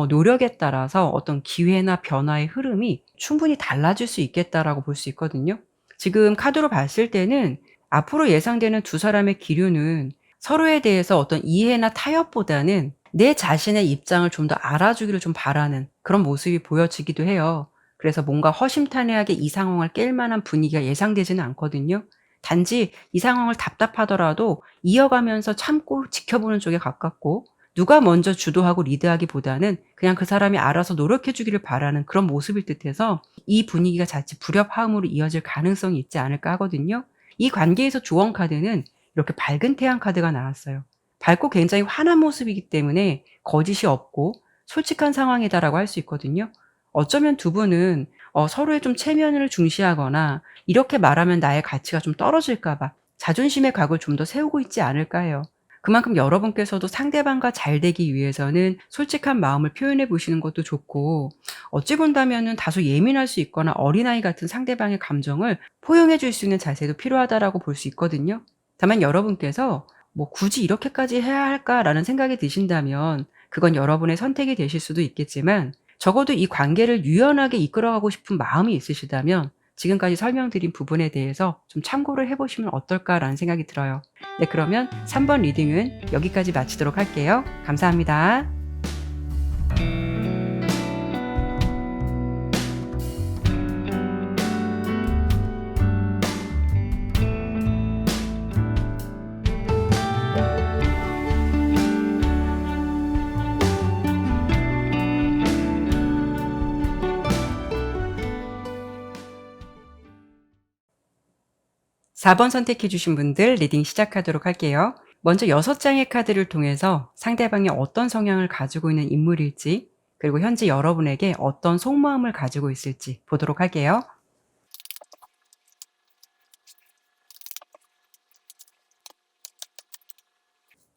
노력에 따라서 어떤 기회나 변화의 흐름이 충분히 달라질 수 있겠다라고 볼 수 있거든요. 지금 카드로 봤을 때는 앞으로 예상되는 두 사람의 기류는 서로에 대해서 어떤 이해나 타협보다는 내 자신의 입장을 좀 더 알아주기를 좀 바라는 그런 모습이 보여지기도 해요. 그래서 뭔가 허심탄회하게 이 상황을 깰 만한 분위기가 예상되지는 않거든요. 단지 이 상황을 답답하더라도 이어가면서 참고 지켜보는 쪽에 가깝고 누가 먼저 주도하고 리드하기보다는 그냥 그 사람이 알아서 노력해 주기를 바라는 그런 모습일 듯해서 이 분위기가 자칫 불협화음으로 이어질 가능성이 있지 않을까 하거든요. 이 관계에서 조언 카드는 이렇게 밝은 태양 카드가 나왔어요. 밝고 굉장히 환한 모습이기 때문에 거짓이 없고 솔직한 상황이다라고 할 수 있거든요. 어쩌면 두 분은 서로의 좀 체면을 중시하거나 이렇게 말하면 나의 가치가 좀 떨어질까 봐 자존심의 각을 좀 더 세우고 있지 않을까 해요. 그만큼 여러분께서도 상대방과 잘 되기 위해서는 솔직한 마음을 표현해 보시는 것도 좋고 어찌 본다면은 다소 예민할 수 있거나 어린아이 같은 상대방의 감정을 포용해 줄 수 있는 자세도 필요하다라고 볼 수 있거든요. 다만 여러분께서 뭐 '굳이 이렇게까지 해야 할까?'라는 생각이 드신다면 그건 여러분의 선택이 되실 수도 있겠지만 적어도 이 관계를 유연하게 이끌어가고 싶은 마음이 있으시다면 지금까지 설명드린 부분에 대해서 좀 참고를 해 보시면 어떨까라는 생각이 들어요. 네, 그러면 3번 리딩은 여기까지 마치도록 할게요. 감사합니다. 4번 선택해 주신 분들 리딩 시작하도록 할게요. 먼저 6 장의 카드를 통해서 상대방이 어떤 성향을 가지고 있는 인물일지, 그리고 현재 여러분에게 어떤 속마음을 가지고 있을지 보도록 할게요.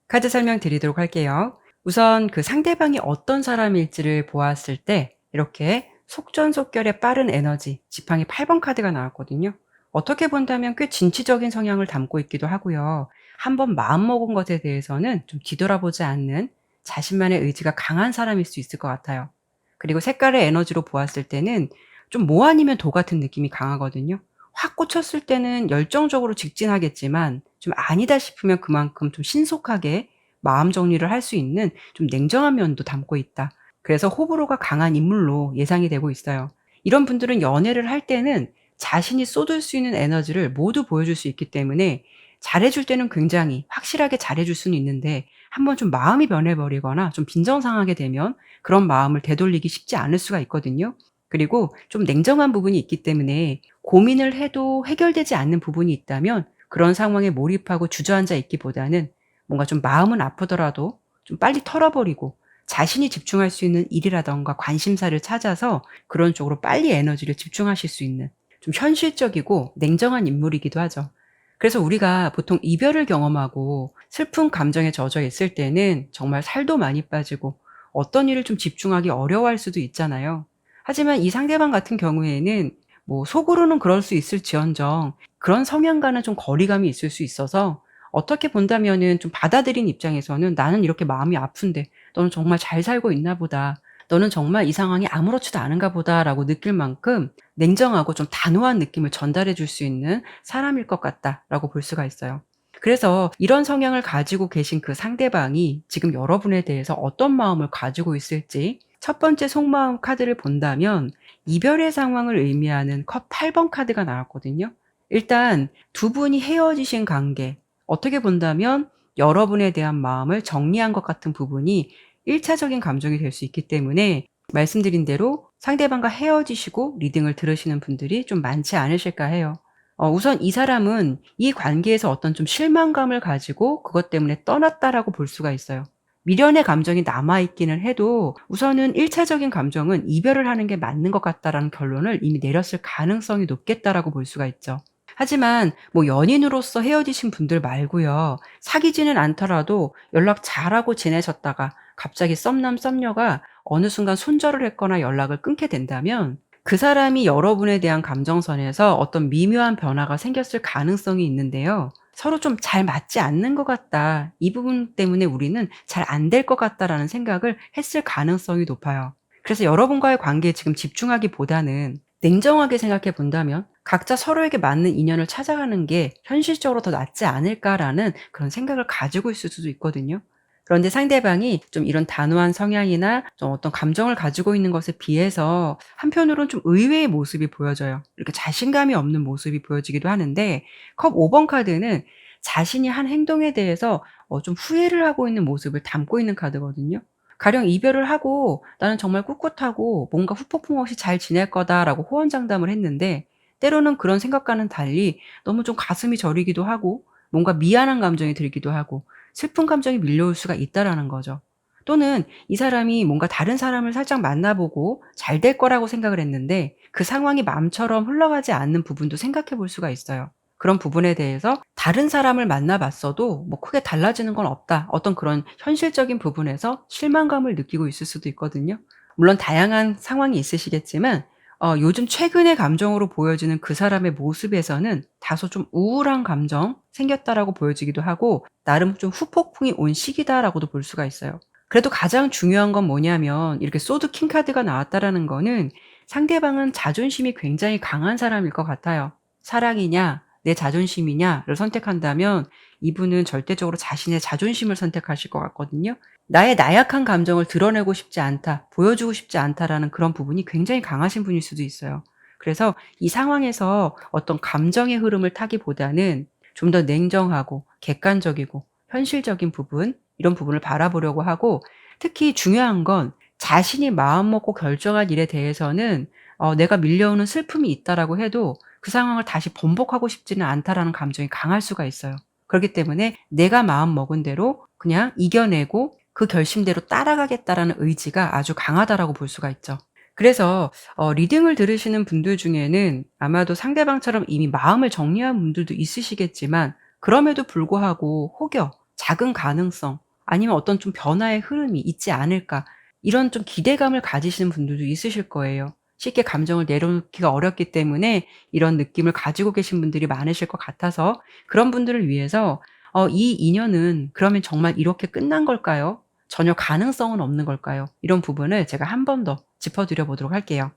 카드 설명 드리도록 할게요. 우선 그 상대방이 어떤 사람일지를 보았을 때 이렇게 속전속결의 빠른 에너지, 지팡이 8번 카드가 나왔거든요. 어떻게 본다면 꽤 진취적인 성향을 담고 있기도 하고요. 한번 마음먹은 것에 대해서는 좀 뒤돌아보지 않는 자신만의 의지가 강한 사람일 수 있을 것 같아요. 그리고 색깔의 에너지로 보았을 때는 좀 뭐 아니면 도 같은 느낌이 강하거든요. 확 꽂혔을 때는 열정적으로 직진하겠지만 좀 아니다 싶으면 그만큼 좀 신속하게 마음 정리를 할 수 있는 좀 냉정한 면도 담고 있다. 그래서 호불호가 강한 인물로 예상이 되고 있어요. 이런 분들은 연애를 할 때는 자신이 쏟을 수 있는 에너지를 모두 보여줄 수 있기 때문에 잘해줄 때는 굉장히 확실하게 잘해줄 수는 있는데 한번 좀 마음이 변해버리거나 좀 빈정상하게 되면 그런 마음을 되돌리기 쉽지 않을 수가 있거든요. 그리고 좀 냉정한 부분이 있기 때문에 고민을 해도 해결되지 않는 부분이 있다면 그런 상황에 몰입하고 주저앉아 있기보다는 뭔가 좀 마음은 아프더라도 좀 빨리 털어버리고 자신이 집중할 수 있는 일이라든가 관심사를 찾아서 그런 쪽으로 빨리 에너지를 집중하실 수 있는 좀 현실적이고 냉정한 인물이기도 하죠. 그래서 우리가 보통 이별을 경험하고 슬픈 감정에 젖어 있을 때는 정말 살도 많이 빠지고 어떤 일을 좀 집중하기 어려워할 수도 있잖아요. 하지만 이 상대방 같은 경우에는 뭐 속으로는 그럴 수 있을지언정 그런 성향과는 좀 거리감이 있을 수 있어서 어떻게 본다면은 좀 받아들인 입장에서는 '나는 이렇게 마음이 아픈데 너는 정말 잘 살고 있나 보다. 너는 정말 이 상황이 아무렇지도 않은가 보다.'라고 느낄 만큼 냉정하고 좀 단호한 느낌을 전달해 줄 수 있는 사람일 것 같다라고 볼 수가 있어요. 그래서 이런 성향을 가지고 계신 그 상대방이 지금 여러분에 대해서 어떤 마음을 가지고 있을지 첫 번째 속마음 카드를 본다면 이별의 상황을 의미하는 컵 8번 카드가 나왔거든요. 일단 두 분이 헤어지신 관계, 어떻게 본다면 여러분에 대한 마음을 정리한 것 같은 부분이 1차적인 감정이 될 수 있기 때문에 말씀드린 대로 상대방과 헤어지시고 리딩을 들으시는 분들이 좀 많지 않으실까 해요. 우선 이 사람은 이 관계에서 어떤 좀 실망감을 가지고 그것 때문에 떠났다라고 볼 수가 있어요. 미련의 감정이 남아 있기는 해도 우선은 1차적인 감정은 '이별을 하는 게 맞는 것 같다.'라는 결론을 이미 내렸을 가능성이 높겠다라고 볼 수가 있죠. 하지만 뭐 연인으로서 헤어지신 분들 말고요. 사귀지는 않더라도 연락 잘하고 지내셨다가 갑자기 썸남 썸녀가 어느 순간 손절을 했거나 연락을 끊게 된다면 그 사람이 여러분에 대한 감정선에서 어떤 미묘한 변화가 생겼을 가능성이 있는데요. 서로 좀 '잘 맞지 않는 것 같다. 이 부분 때문에 우리는 잘 안 될 것 같다.'라는 생각을 했을 가능성이 높아요. 그래서 여러분과의 관계에 지금 집중하기보다는 냉정하게 생각해 본다면 '각자 서로에게 맞는 인연을 찾아가는 게 현실적으로 더 낫지 않을까.'라는 그런 생각을 가지고 있을 수도 있거든요. 그런데 상대방이 좀 이런 단호한 성향이나 좀 어떤 감정을 가지고 있는 것에 비해서 한편으로는 좀 의외의 모습이 보여져요. 이렇게 자신감이 없는 모습이 보여지기도 하는데 컵 5번 카드는 자신이 한 행동에 대해서 좀 후회를 하고 있는 모습을 담고 있는 카드거든요. 가령 이별을 하고 '나는 정말 꿋꿋하고 뭔가 후폭풍 없이 잘 지낼 거다.'라고 호언장담을 했는데 때로는 그런 생각과는 달리 너무 좀 가슴이 저리기도 하고 뭔가 미안한 감정이 들기도 하고 슬픈 감정이 밀려올 수가 있다라는 거죠. 또는 이 사람이 뭔가 다른 사람을 살짝 만나보고 잘 될 거라고 생각을 했는데 그 상황이 마음처럼 흘러가지 않는 부분도 생각해 볼 수가 있어요. 그런 부분에 대해서 다른 사람을 만나 봤어도 뭐 크게 달라지는 건 없다. 어떤 그런 현실적인 부분에서 실망감을 느끼고 있을 수도 있거든요. 물론 다양한 상황이 있으시겠지만 요즘 최근의 감정으로 보여지는 그 사람의 모습에서는 다소 좀 우울한 감정 생겼다라고 보여지기도 하고 나름 좀 후폭풍이 온 시기다라고도 볼 수가 있어요. 그래도 가장 중요한 건 뭐냐면 이렇게 소드 킹 카드가 나왔다라는 거는 상대방은 자존심이 굉장히 강한 사람일 것 같아요. 사랑이냐 내 자존심이냐를 선택한다면 이분은 절대적으로 자신의 자존심을 선택하실 것 같거든요. 나의 나약한 감정을 드러내고 싶지 않다, 보여주고 싶지 않다라는 그런 부분이 굉장히 강하신 분일 수도 있어요. 그래서 이 상황에서 어떤 감정의 흐름을 타기보다는 좀 더 냉정하고 객관적이고 현실적인 부분, 이런 부분을 바라보려고 하고 특히 중요한 건 자신이 마음먹고 결정한 일에 대해서는 '내가 밀려오는 슬픔이 있다.'라고 해도 그 상황을 다시 번복하고 싶지는 않다라는 감정이 강할 수가 있어요. 그렇기 때문에 내가 마음먹은 대로 그냥 이겨내고 그 결심대로 따라가겠다라는 의지가 아주 강하다라고 볼 수가 있죠. 그래서 리딩을 들으시는 분들 중에는 아마도 상대방처럼 이미 마음을 정리한 분들도 있으시겠지만 그럼에도 불구하고 혹여 작은 가능성 아니면 어떤 좀 변화의 흐름이 있지 않을까 이런 좀 기대감을 가지시는 분들도 있으실 거예요. 쉽게 감정을 내려놓기가 어렵기 때문에 이런 느낌을 가지고 계신 분들이 많으실 것 같아서 그런 분들을 위해서 '이 인연은 그러면 정말 이렇게 끝난 걸까요? 전혀 가능성은 없는 걸까요?' 이런 부분을 제가 한 번 더 짚어 드려 보도록 할게요.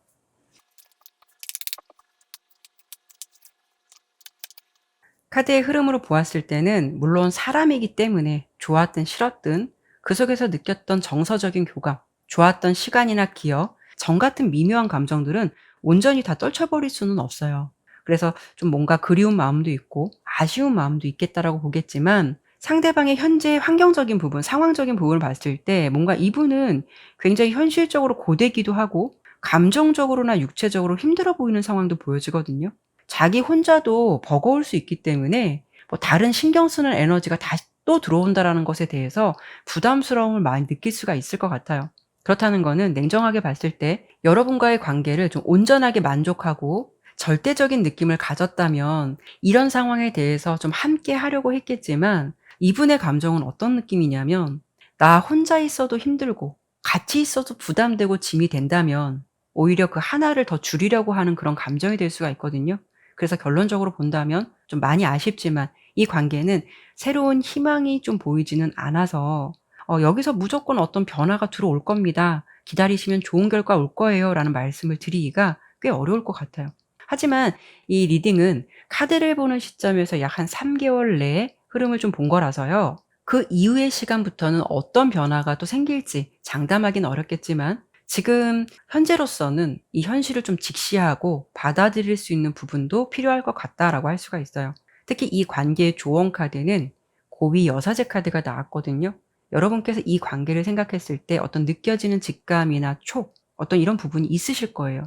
카드의 흐름으로 보았을 때는 물론 사람이기 때문에 좋았든 싫었든 그 속에서 느꼈던 정서적인 교감, 좋았던 시간이나 기억, 정 같은 미묘한 감정들은 온전히 다 떨쳐버릴 수는 없어요. 그래서 좀 뭔가 그리운 마음도 있고 아쉬운 마음도 있겠다라고 보겠지만 상대방의 현재 환경적인 부분, 상황적인 부분을 봤을 때 뭔가 이분은 굉장히 현실적으로 고되기도 하고 감정적으로나 육체적으로 힘들어 보이는 상황도 보여지거든요. 자기 혼자도 버거울 수 있기 때문에 뭐 다른 신경 쓰는 에너지가 다시 또 들어온다라는 것에 대해서 부담스러움을 많이 느낄 수가 있을 것 같아요. 그렇다는 거는 냉정하게 봤을 때 여러분과의 관계를 좀 온전하게 만족하고 절대적인 느낌을 가졌다면 이런 상황에 대해서 좀 함께 하려고 했겠지만 이분의 감정은 어떤 느낌이냐면 '나 혼자 있어도 힘들고 같이 있어도 부담되고 짐이 된다면' 오히려 그 하나를 더 줄이려고 하는 그런 감정이 될 수가 있거든요. 그래서 결론적으로 본다면 좀 많이 아쉽지만 이 관계는 새로운 희망이 좀 보이지는 않아서 "여기서 무조건 어떤 변화가 들어올 겁니다. 기다리시면 좋은 결과 올 거예요."라는 말씀을 드리기가 꽤 어려울 것 같아요. 하지만 이 리딩은 카드를 보는 시점에서 약 한 3 개월 내에 흐름을 좀 본 거라서요. 그 이후의 시간부터는 어떤 변화가 또 생길지 장담하기는 어렵겠지만 지금 현재로서는 이 현실을 좀 직시하고 받아들일 수 있는 부분도 필요할 것 같다라고 할 수가 있어요. 특히 이 관계의 조언 카드는 고위 여사제 카드가 나왔거든요. 여러분께서 이 관계를 생각했을 때 어떤 느껴지는 직감이나 촉, 어떤 이런 부분이 있으실 거예요.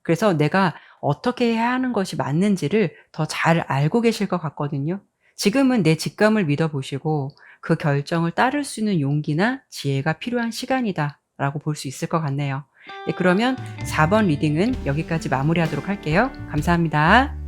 그래서 내가 어떻게 해야 하는 것이 맞는지를 더 잘 알고 계실 것 같거든요. 지금은 내 직감을 믿어 보시고 그 결정을 따를 수 있는 용기나 지혜가 필요한 시간이다라고 볼 수 있을 것 같네요. 네, 그러면 4번 리딩은 여기까지 마무리하도록 할게요. 감사합니다.